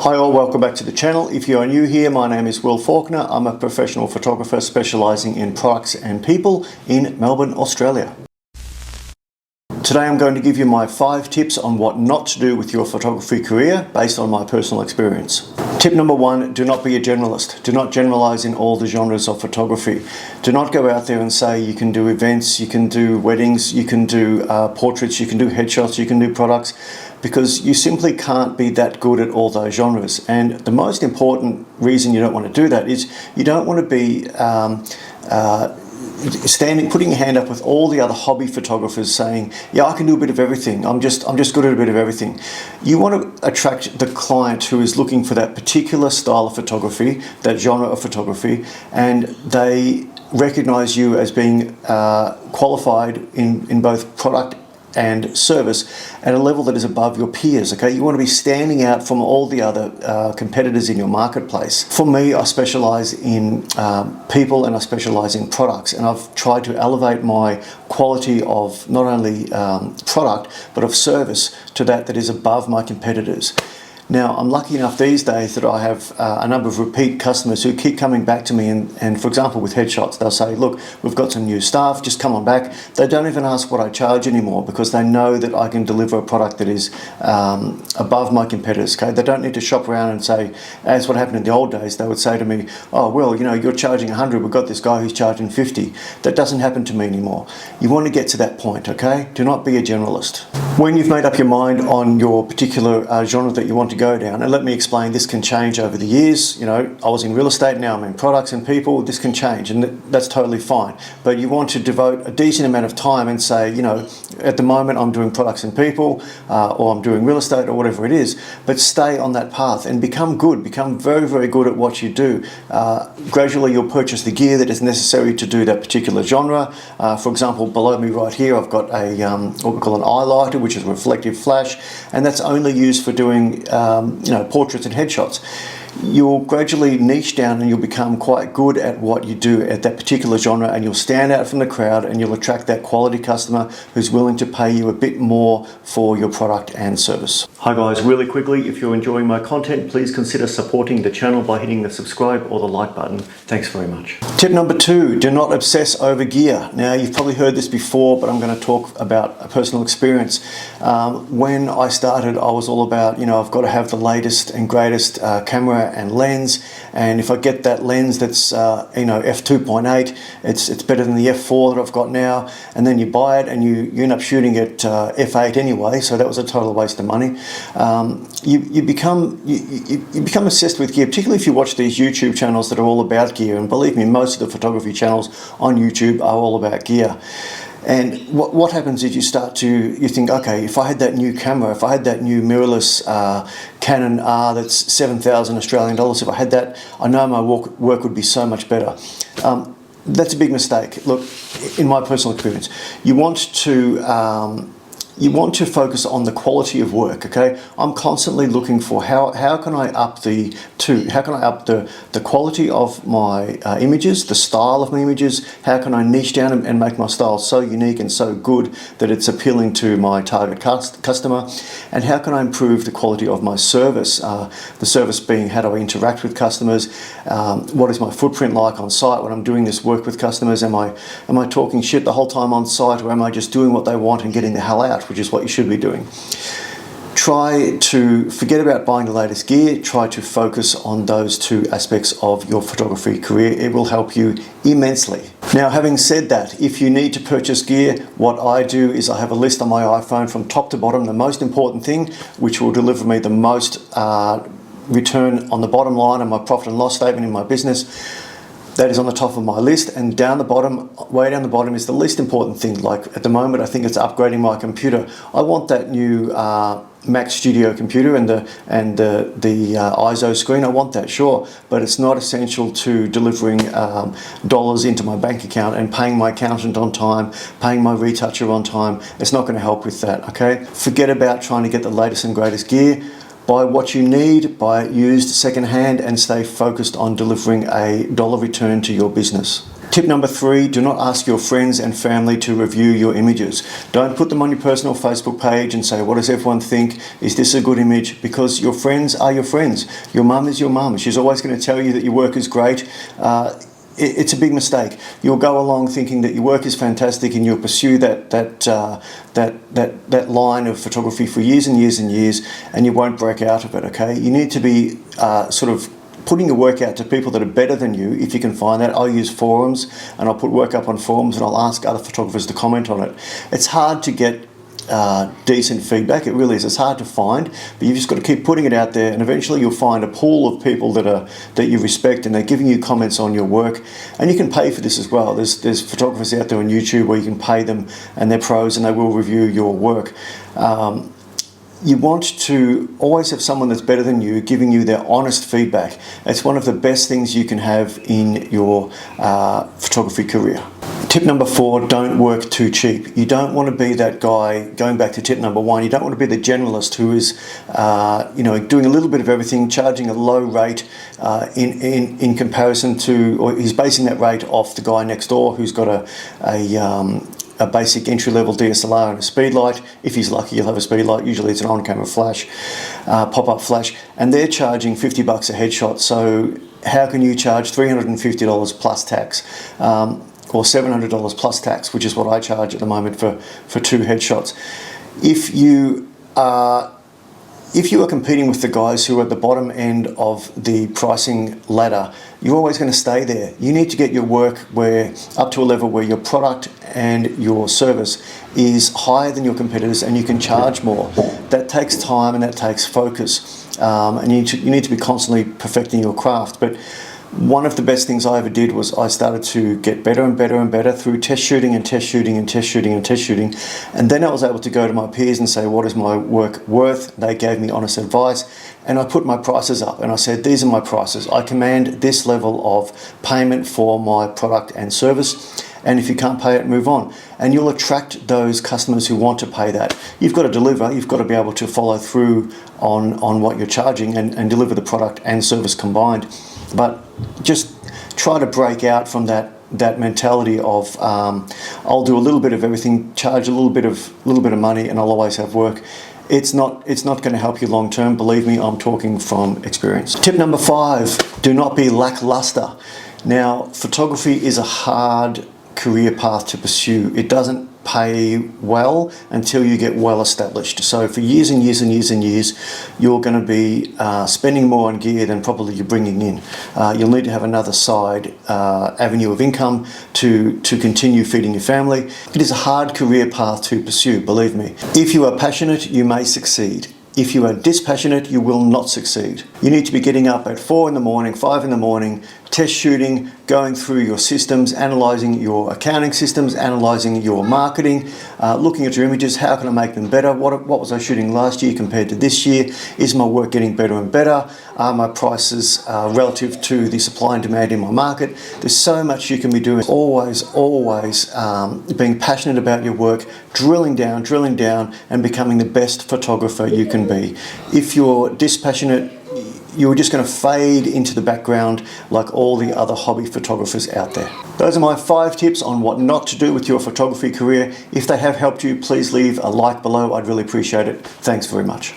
Hi all, welcome back to the channel. If you are new here, my name is Will Faulkner. I'm a professional photographer specialising in products and people in Melbourne, Australia. Today I'm going to give you my 5 tips on what not to do with your photography career based on my personal experience. Tip number 1, do not be a generalist. Do not generalise in all the genres of photography. Do not go out there and say you can do events, you can do weddings, you can do portraits, you can do headshots, you can do products, because you simply can't be that good at all those genres. And the most important reason you don't want to do that is you don't want to be putting your hand up with all the other hobby photographers saying, yeah, I can do a bit of everything. I'm just good at a bit of everything. You want to attract the client who is looking for that particular style of photography, that genre of photography, and they recognize you as being qualified in both product and service at a level that is above your peers. Okay, you want to be standing out from all the other competitors in your marketplace. For me, I specialize in people and I specialize in products, and I've tried to elevate my quality of not only product but of service to that is above my competitors. Now, I'm lucky enough these days that I have a number of repeat customers who keep coming back to me and for example, with headshots, they'll say, look, we've got some new staff, just come on back. They don't even ask what I charge anymore because they know that I can deliver a product that is above my competitors. Okay? They don't need to shop around and say, as what happened in the old days, they would say to me, oh, well, you know, you're charging 100, we've got this guy who's charging 50. That doesn't happen to me anymore. You want to get to that point, okay? Do not be a generalist. When you've made up your mind on your particular genre that you want to go down, and let me explain, this can change over the years. You know, I was in real estate, now I'm in products and people. This can change, and that's totally fine. But you want to devote a decent amount of time and say, you know, at the moment I'm doing products and people, or I'm doing real estate or whatever it is, but stay on that path and become good, become very, very good at what you do. Gradually you'll purchase the gear that is necessary to do that particular genre. For example, below me right here, I've got a what we call an eye lighter, which is a reflective flash, and that's only used for doing you know, portraits and headshots. You'll gradually niche down and you'll become quite good at what you do at that particular genre, and you'll stand out from the crowd and you'll attract that quality customer who's willing to pay you a bit more for your product and service. Hi guys, really quickly, if you're enjoying my content, please consider supporting the channel by hitting the subscribe or the like button. Thanks very much. Tip number 2, do not obsess over gear. Now, you've probably heard this before, but I'm going to talk about a personal experience. When I started, I was all about, you know, I've got to have the latest and greatest camera and lens, and if I get that lens that's you know, f2.8, it's better than the f4 that I've got now, and then you buy it and you end up shooting at f8 anyway, so that was a total waste of money. You become obsessed with gear, particularly if you watch these YouTube channels that are all about gear, and believe me, most of the photography channels on YouTube are all about gear. And what happens is you think, okay, if I had that new camera, if I had that new mirrorless Canon R that's 7,000 Australian dollars, if I had that, I know my work would be so much better. That's a big mistake. Look, in my personal experience, you want to focus on the quality of work, okay? I'm constantly looking for how can I up the quality of my images, the style of my images, how can I niche down and make my style so unique and so good that it's appealing to my target customer, and how can I improve the quality of my service, the service being how do I interact with customers, what is my footprint like on site when I'm doing this work with customers, am I talking shit the whole time on site, or am I just doing what they want and getting the hell out, which is what you should be doing. Try to forget about buying the latest gear. Try to focus on those 2 aspects of your photography career. It will help you immensely. Now, having said that, if you need to purchase gear, what I do is I have a list on my iPhone from top to bottom, the most important thing, which will deliver me the most return on the bottom line and my profit and loss statement in my business. That is on the top of my list, and down the bottom, way down the bottom, is the least important thing. Like at the moment, I think it's upgrading my computer. I want that new Mac Studio computer and the ISO screen. I want that, sure, but it's not essential to delivering dollars into my bank account and paying my accountant on time, paying my retoucher on time. It's not going to help with that. Okay, forget about trying to get the latest and greatest gear. Buy what you need, buy used second hand, and stay focused on delivering a dollar return to your business. Tip number 3, do not ask your friends and family to review your images. Don't put them on your personal Facebook page and say, what does everyone think? Is this a good image? Because your friends are your friends. Your mum is your mum. She's always going to tell you that your work is great. It's a big mistake. You'll go along thinking that your work is fantastic and you'll pursue that line of photography for years and years and years, and you won't break out of it, okay? You need to be sort of putting your work out to people that are better than you, if you can find that. I'll use forums, and I'll put work up on forums, and I'll ask other photographers to comment on it. It's hard to get decent feedback, it really is. It's hard to find, but you've just got to keep putting it out there, and eventually you'll find a pool of people that you respect, and they're giving you comments on your work. And you can pay for this as well. There's photographers out there on YouTube where you can pay them, and they're pros, and they will review your work. You want to always have someone that's better than you giving you their honest feedback. It's one of the best things you can have in your photography career. Tip number 4, don't work too cheap. You don't want to be that guy, going back to tip number 1, you don't want to be the generalist who is doing a little bit of everything, charging a low rate in comparison to, or he's basing that rate off the guy next door who's got a basic entry-level DSLR and a speed light. If he's lucky, he'll have a speed light. Usually it's an on-camera flash, pop-up flash, and they're charging $50 a headshot. So how can you charge $350 plus tax, or $700 plus tax, which is what I charge at the moment for 2 headshots? If you are competing with the guys who are at the bottom end of the pricing ladder, you're always going to stay there. You need to get your work up to a level where your product and your service is higher than your competitors, and you can charge more. That takes time and that takes focus, and you need to be constantly perfecting your craft. But one of the best things I ever did was I started to get better and better and better through test shooting and test shooting and test shooting and test shooting. And then I was able to go to my peers and say, what is my work worth? They gave me honest advice, and I put my prices up, and I said, these are my prices. I command this level of payment for my product and service, and if you can't pay it, move on. And you'll attract those customers who want to pay that. You've got to deliver, you've got to be able to follow through on what you're charging and deliver the product and service combined. But just try to break out from that mentality of I'll do a little bit of everything, charge a little bit of money, and I'll always have work. It's not going to help you long term. Believe me, I'm talking from experience. Tip number 5, do not be lackluster. Now, photography is a hard career path to pursue. It doesn't pay well until you get well established. So for years and years and years and years, you're going to be spending more on gear than probably you're bringing in. You'll need to have another side avenue of income to continue feeding your family. It is a hard career path to pursue, believe me. If you are passionate, you may succeed. If you are dispassionate, you will not succeed. You need to be getting up at 4 in the morning, 5 in the morning, test shooting, going through your systems, analysing your accounting systems, analysing your marketing, looking at your images, how can I make them better? What was I shooting last year compared to this year? Is my work getting better and better? Are my prices relative to the supply and demand in my market? There's so much you can be doing. Always being passionate about your work, drilling down, and becoming the best photographer you can be. If you're dispassionate, you're just going to fade into the background like all the other hobby photographers out there. Those are my 5 tips on what not to do with your photography career. If they have helped you, please leave a like below. I'd really appreciate it. Thanks very much.